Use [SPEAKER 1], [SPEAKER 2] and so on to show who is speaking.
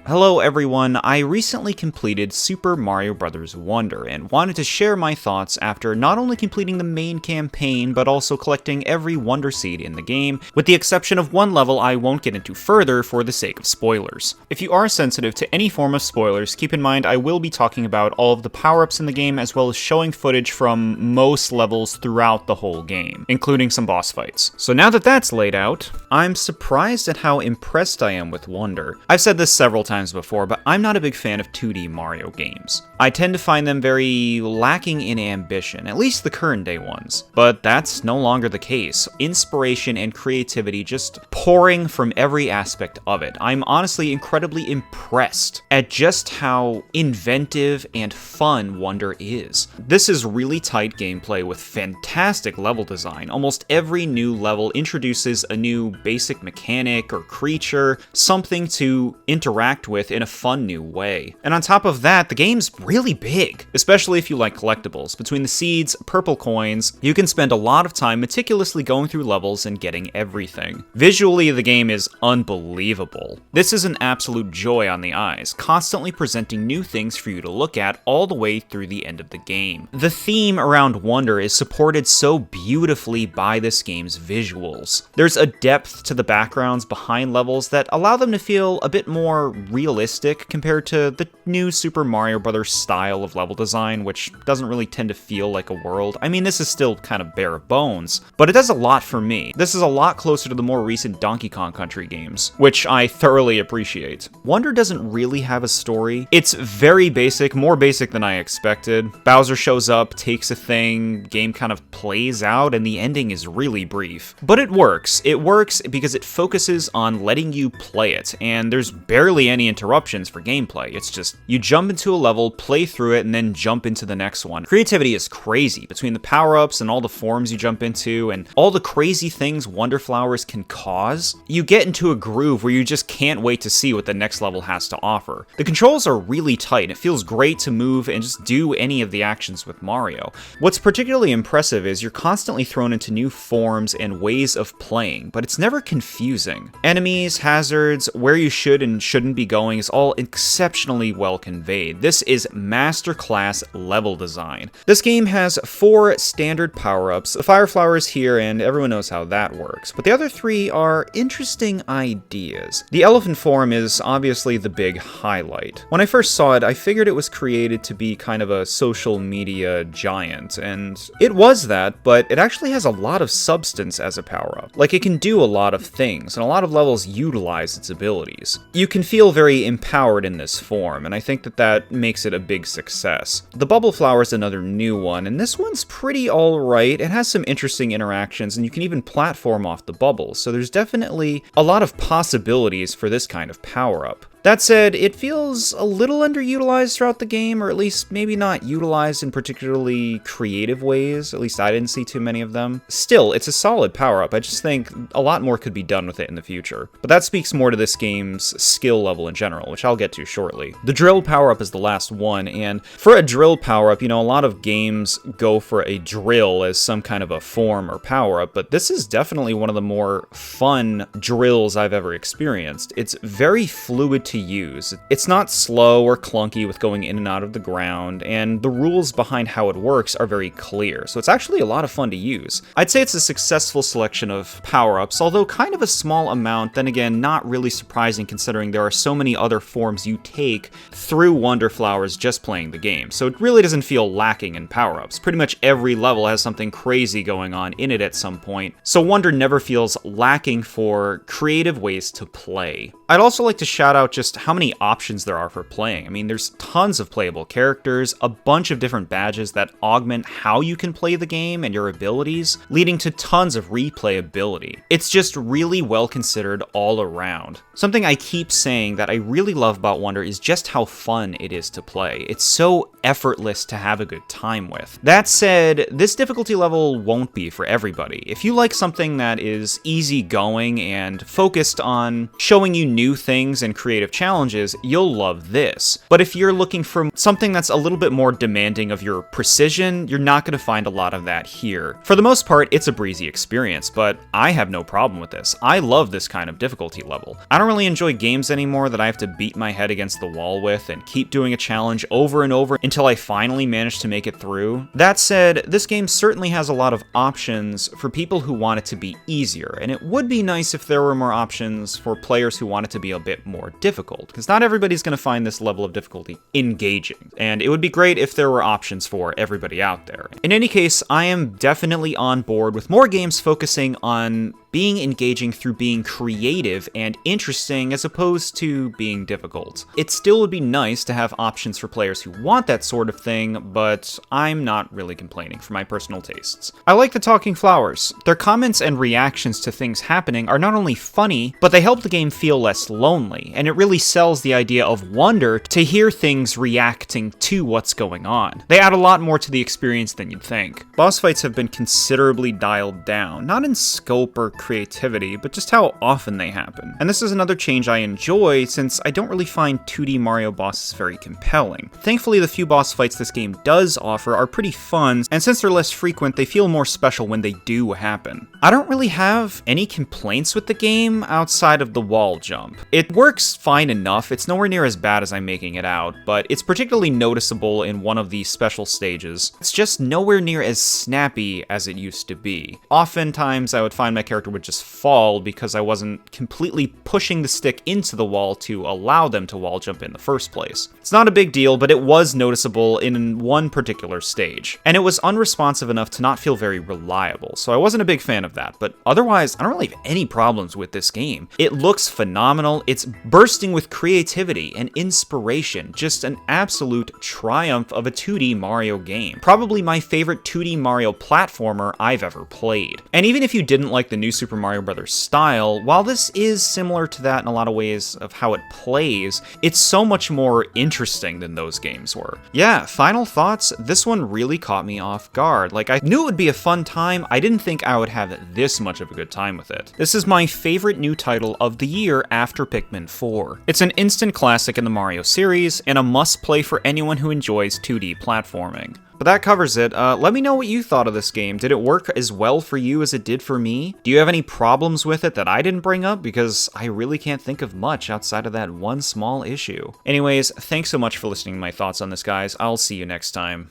[SPEAKER 1] Hello everyone, I recently completed Super Mario Bros. Wonder and wanted to share my thoughts after not only completing the main campaign, but also collecting every Wonder Seed in the game, with the exception of one level I won't get into further for the sake of spoilers. If you are sensitive to any form of spoilers, keep in mind I will be talking about all of the power-ups in the game as well as showing footage from most levels throughout the whole game, including some boss fights. So now that that's laid out, I'm surprised at how impressed I am with Wonder. I've said this several times before, but I'm not a big fan of 2D Mario games. I tend to find them very lacking in ambition, at least the current day ones. But that's no longer the case. Inspiration and creativity just pouring from every aspect of it. I'm honestly incredibly impressed at just how inventive and fun Wonder is. This is really tight gameplay with fantastic level design. Almost every new level introduces a new basic mechanic or creature, something to interact with in a fun new way. And on top of that, the game's really big, especially if you like collectibles. Between the seeds, purple coins, you can spend a lot of time meticulously going through levels and getting everything. Visually, the game is unbelievable. This is an absolute joy on the eyes, constantly presenting new things for you to look at all the way through the end of the game. The theme around Wonder is supported so beautifully by this game's visuals. There's a depth to the backgrounds behind levels that allow them to feel a bit more realistic compared to the new Super Mario Bros. Style of level design, which doesn't really tend to feel like a world. I mean, this is still kind of bare bones, but it does a lot for me. This is a lot closer to the more recent Donkey Kong Country games, which I thoroughly appreciate. Wonder doesn't really have a story. It's very basic, more basic than I expected. Bowser shows up, takes a thing, game kind of plays out, and the ending is really brief. But it works. It works because it focuses on letting you play it, and there's barely any interruptions for gameplay. It's just, you jump into a level, play through it, and then jump into the next one. Creativity is crazy, between the power-ups and all the forms you jump into, and all the crazy things Wonder Flowers can cause. You get into a groove where you just can't wait to see what the next level has to offer. The controls are really tight, it feels great to move and just do any of the actions with Mario. What's particularly impressive is you're constantly thrown into new forms and ways of playing, but it's never confusing. Enemies, hazards, where you should and shouldn't be going is all exceptionally well conveyed. This is masterclass level design. This game has 4 standard power-ups. The fire flower is here and everyone knows how that works, but the other 3 are interesting ideas. The elephant form is obviously the big highlight. When I first saw it, I figured it was created to be kind of a social media giant, and it was that, but it actually has a lot of substance as a power-up. Like, it can do a lot of things, and a lot of levels utilize its abilities. You can feel very empowered in this form, and I think that makes it a big success. The bubble flower is another new one, and this one's pretty alright. It has some interesting interactions, and you can even platform off the bubbles, so there's definitely a lot of possibilities for this kind of power-up. That said, it feels a little underutilized throughout the game, or at least maybe not utilized in particularly creative ways. At least I didn't see too many of them. Still, it's a solid power-up. I just think a lot more could be done with it in the future. But that speaks more to this game's skill level in general, which I'll get to shortly. The drill power-up is the last one, and for a drill power-up, you know, a lot of games go for a drill as some kind of a form or power-up, but this is definitely one of the more fun drills I've ever experienced. It's very fluid to use. It's not slow or clunky with going in and out of the ground, and the rules behind how it works are very clear, so it's actually a lot of fun to use. I'd say it's a successful selection of power-ups, although kind of a small amount, then again not really surprising considering there are so many other forms you take through Wonder Flowers just playing the game, so it really doesn't feel lacking in power-ups. Pretty much every level has something crazy going on in it at some point, so Wonder never feels lacking for creative ways to play. I'd also like to shout out just how many options there are for playing. I mean, there's tons of playable characters, a bunch of different badges that augment how you can play the game and your abilities, leading to tons of replayability. It's just really well considered all around. Something I keep saying that I really love about Wonder is just how fun it is to play. It's so effortless to have a good time with. That said, this difficulty level won't be for everybody. If you like something that is easygoing and focused on showing you new things and creative of challenges, you'll love this. But if you're looking for something that's a little bit more demanding of your precision, you're not going to find a lot of that here. For the most part, it's a breezy experience, but I have no problem with this. I love this kind of difficulty level. I don't really enjoy games anymore that I have to beat my head against the wall with and keep doing a challenge over and over until I finally manage to make it through. That said, this game certainly has a lot of options for people who want it to be easier, and it would be nice if there were more options for players who want it to be a bit more difficult, because not everybody's going to find this level of difficulty engaging, and it would be great if there were options for everybody out there. In any case, I am definitely on board with more games focusing on being engaging through being creative and interesting as opposed to being difficult. It still would be nice to have options for players who want that sort of thing, but I'm not really complaining for my personal tastes. I like the talking flowers. Their comments and reactions to things happening are not only funny, but they help the game feel less lonely, and it really sells the idea of wonder to hear things reacting to what's going on. They add a lot more to the experience than you'd think. Boss fights have been considerably dialed down, not in scope or creativity, but just how often they happen. And this is another change I enjoy, since I don't really find 2D Mario bosses very compelling. Thankfully, the few boss fights this game does offer are pretty fun, and since they're less frequent, they feel more special when they do happen. I don't really have any complaints with the game outside of the wall jump. It works fine enough, it's nowhere near as bad as I'm making it out, but it's particularly noticeable in one of the special stages. It's just nowhere near as snappy as it used to be. Oftentimes, I would find my character would just fall because I wasn't completely pushing the stick into the wall to allow them to wall jump in the first place. It's not a big deal, but it was noticeable in one particular stage, and it was unresponsive enough to not feel very reliable, so I wasn't a big fan of that, but otherwise, I don't really have any problems with this game. It looks phenomenal, it's bursting with creativity and inspiration, just an absolute triumph of a 2D Mario game. Probably my favorite 2D Mario platformer I've ever played. And even if you didn't like the new Super Mario Bros. Style, while this is similar to that in a lot of ways of how it plays, it's so much more interesting than those games were. Yeah, final thoughts, this one really caught me off guard. Like, I knew it would be a fun time, I didn't think I would have this much of a good time with it. This is my favorite new title of the year after Pikmin 4. It's an instant classic in the Mario series, and a must-play for anyone who enjoys 2D platforming. But that covers it. Let me know what you thought of this game. Did it work as well for you as it did for me? Do you have any problems with it that I didn't bring up? Because I really can't think of much outside of that one small issue. Anyways, thanks so much for listening to my thoughts on this, guys. I'll see you next time.